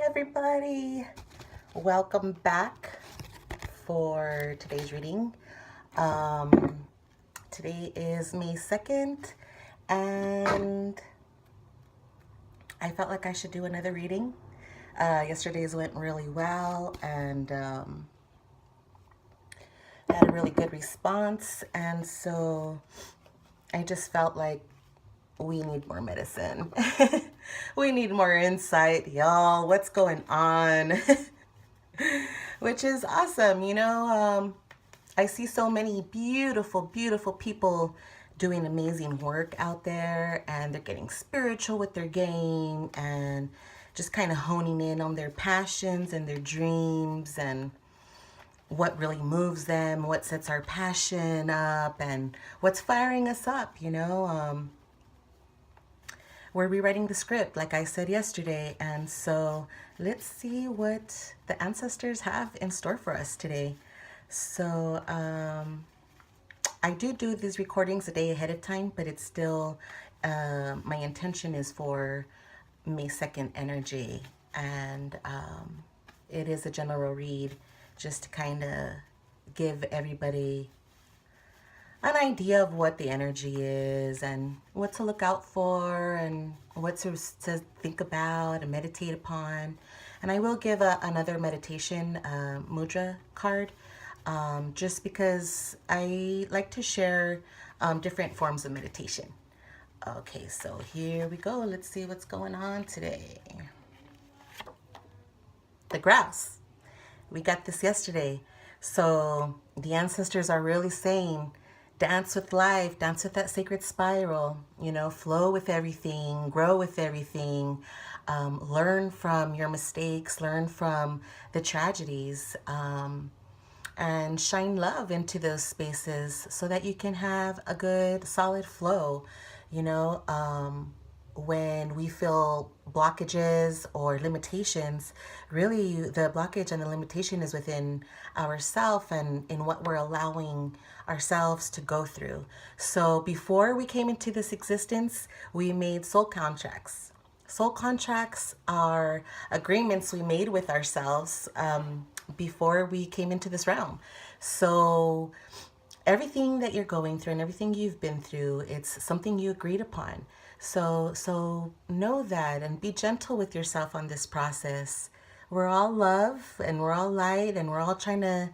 everybody. Welcome back for today's reading. Today is May 2nd, and I felt like I should do another reading. Yesterday's went really well, and had a really good response, and so I just felt like we need more medicine. We need more insight, y'all. What's going on? Which is awesome. I see so many beautiful, beautiful people doing amazing work out there, and they're getting spiritual with their game and just kind of honing in on their passions and their dreams and what really moves them, what sets our passion up, and what's firing us up, We're rewriting the script, like I said yesterday, and so let's see what the ancestors have in store for us today. So I do these recordings a day ahead of time, but it's still, my intention is for May 2nd energy, and it is a general read just to kind of give everybody an idea of what the energy is and what to look out for and what to think about and meditate upon. And I will give another meditation mudra card just because I like to share different forms of meditation. Okay, so here we go. Let's see what's going on today. The grouse. We got this yesterday. So the ancestors are really saying, dance with life, dance with that sacred spiral, flow with everything, grow with everything, learn from your mistakes, learn from the tragedies, and shine love into those spaces so that you can have a good, solid flow. When we feel blockages or limitations, really the blockage and the limitation is within ourselves and in what we're allowing ourselves to go through. So before we came into this existence, we made soul contracts. Soul contracts are agreements we made with ourselves before we came into this realm. So everything that you're going through and everything you've been through, it's something you agreed upon. So know that and be gentle with yourself on this process. We're all love and we're all light and we're all trying to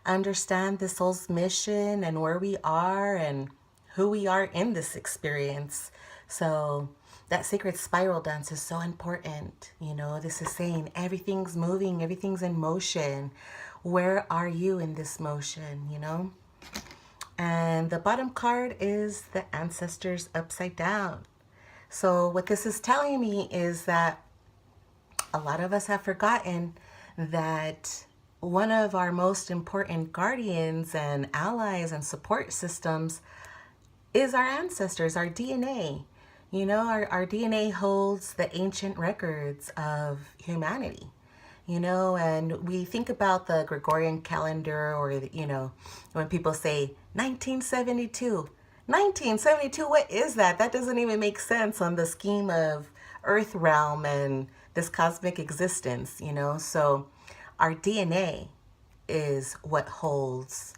understand the soul's mission and where we are and who we are in this experience. So that sacred spiral dance is so important. This is saying everything's moving, everything's in motion. Where are you in this motion, And the bottom card is the ancestors upside down. So what this is telling me is that a lot of us have forgotten that one of our most important guardians and allies and support systems is our ancestors, our DNA. Our DNA holds the ancient records of humanity. And we think about the Gregorian calendar or, when people say 1972, 1972, what is that? That doesn't even make sense on the scheme of Earth realm and this cosmic existence, So our DNA is what holds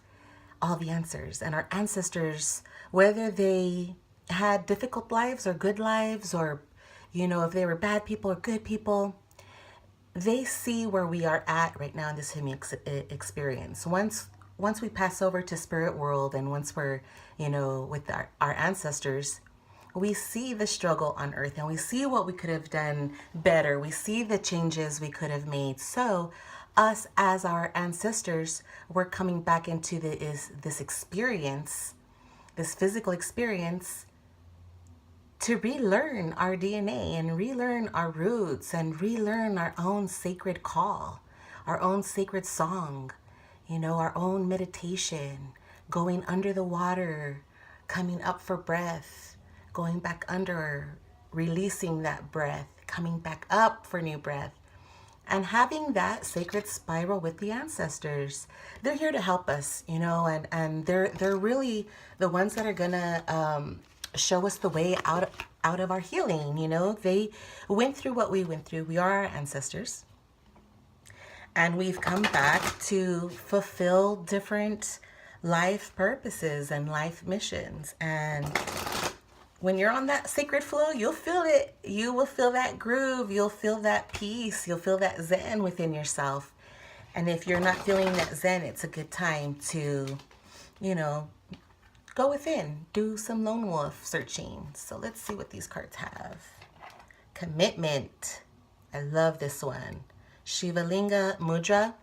all the answers. And our ancestors, whether they had difficult lives or good lives or, if they were bad people or good people, they see where we are at right now in this human experience. Once we pass over to spirit world and once we're, with our ancestors, we see the struggle on earth and we see what we could have done better. We see the changes we could have made. So us as our ancestors, we're coming back into this experience, this physical experience, to relearn our DNA and relearn our roots and relearn our own sacred call, our own sacred song, our own meditation, going under the water, coming up for breath, going back under, releasing that breath, coming back up for new breath, and having that sacred spiral with the ancestors. They're here to help us, and they're really the ones that are gonna show us the way out of our healing. They went through what we went through. We are our ancestors. And we've come back to fulfill different life purposes and life missions. And when you're on that sacred flow, you'll feel it. You will feel that groove. You'll feel that peace. You'll feel that zen within yourself. And if you're not feeling that zen, it's a good time to, go within. Do some lone wolf searching. So let's see what these cards have. Commitment. I love this one. Shivalinga Mudra.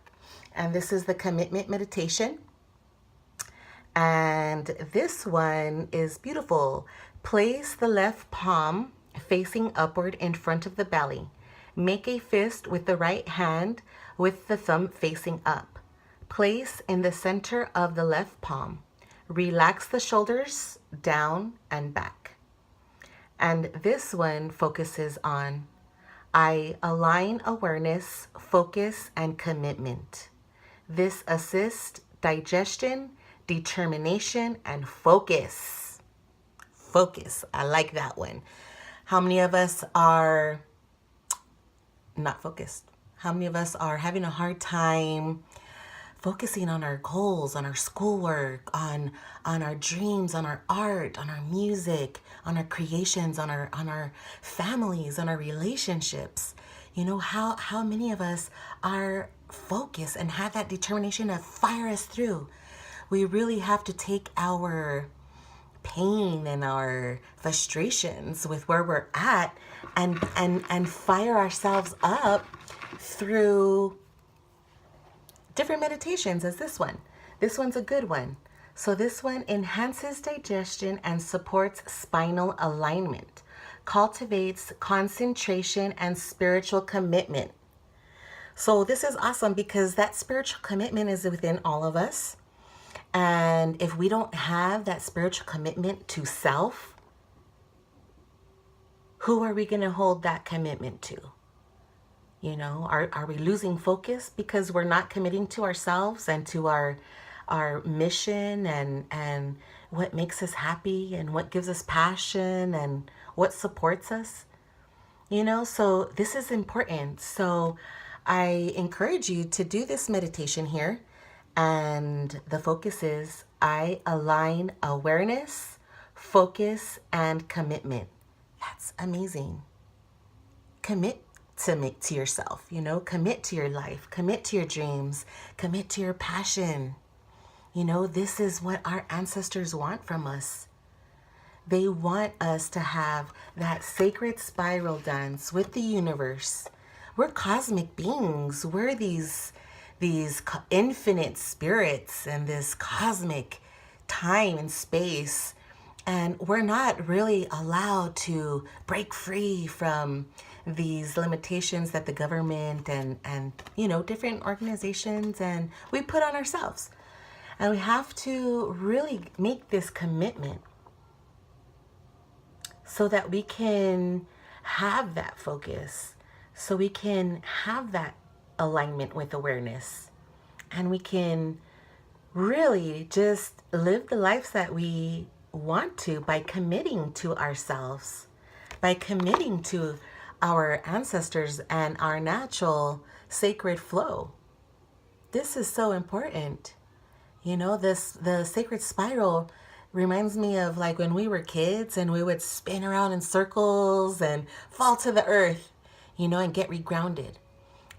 And this is the commitment meditation. And this one is beautiful. Place the left palm facing upward in front of the belly. Make a fist with the right hand with the thumb facing up. Place in the center of the left palm. Relax the shoulders down and back. And this one focuses on I align awareness, focus, and commitment. This assists digestion, determination, and focus. Focus. I like that one. How many of us are not focused? How many of us are having a hard time focusing on our goals, on our schoolwork, on our dreams, on our art, on our music, on our creations, on our families, on our relationships? How many of us are focused and have that determination to fire us through? We really have to take our pain and our frustrations with where we're at and fire ourselves up through different meditations as this one. This one's a good one. So this one enhances digestion and supports spinal alignment, cultivates concentration and spiritual commitment. So this is awesome because that spiritual commitment is within all of us. And if we don't have that spiritual commitment to self, who are we going to hold that commitment to? Are we losing focus because we're not committing to ourselves and to our mission and what makes us happy and what gives us passion and what supports us? So this is important. So I encourage you to do this meditation here. And the focus is I align awareness, focus, and commitment. That's amazing. Commit to yourself, commit to your life, commit to your dreams, commit to your passion. This is what our ancestors want from us. They want us to have that sacred spiral dance with the universe. We're cosmic beings. We're these infinite spirits and this cosmic time and space. And we're not really allowed to break free from these limitations that the government and different organizations and we put on ourselves. And we have to really make this commitment so that we can have that focus, so we can have that alignment with awareness, and we can really just live the lives that we want to by committing to ourselves, by committing to our ancestors and our natural sacred flow. This is so important. The sacred spiral reminds me of like when we were kids and we would spin around in circles and fall to the earth, and get regrounded.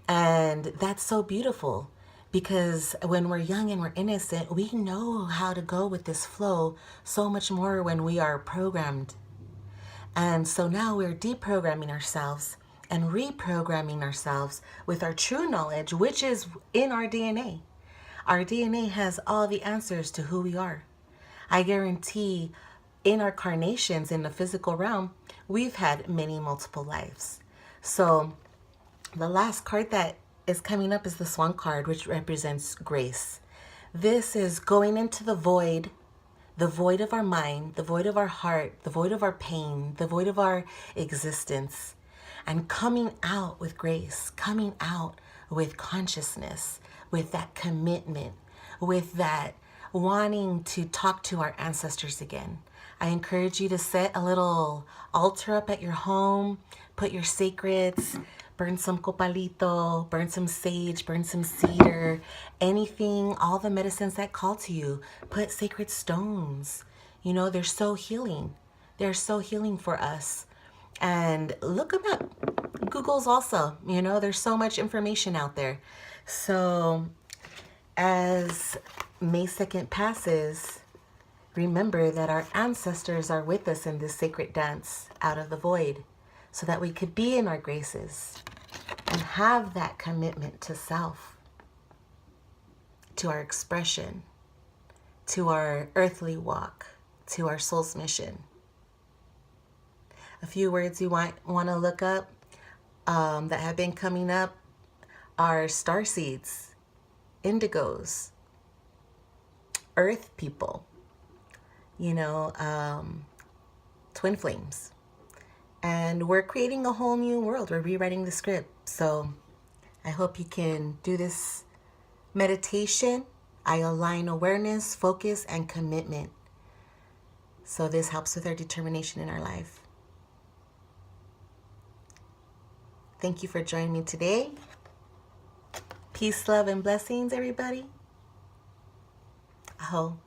And that's so beautiful because when we're young and we're innocent, we know how to go with this flow so much more when we are programmed. And so now we're deprogramming ourselves and reprogramming ourselves with our true knowledge, which is in our DNA. Our DNA has all the answers to who we are. I guarantee in our carnations in the physical realm, we've had many multiple lives. So the last card that is coming up is the Swan card, which represents grace. This is going into the void of our mind, the void of our heart, the void of our pain, the void of our existence, and coming out with grace, coming out with consciousness, with that commitment, with that wanting to talk to our ancestors again. I encourage you to set a little altar up at your home, put your sacreds, burn some copalito, burn some sage, burn some cedar, anything, all the medicines that call to you. Put sacred stones. You know, they're so healing. They're so healing for us. And look them up. Google's also, you know, there's so much information out there. So as May 2nd passes, remember that our ancestors are with us in this sacred dance out of the void so that we could be in our graces and have that commitment to self, to our expression, to our earthly walk, to our soul's mission. A few words you want to look up that have been coming up are star seeds, indigos, earth people, you know, twin flames. And we're creating a whole new world. We're rewriting the script. So I hope you can do this meditation. I align awareness, focus, and commitment. So this helps with our determination in our life. Thank you for joining me today. Peace, love, and blessings, everybody. Aho.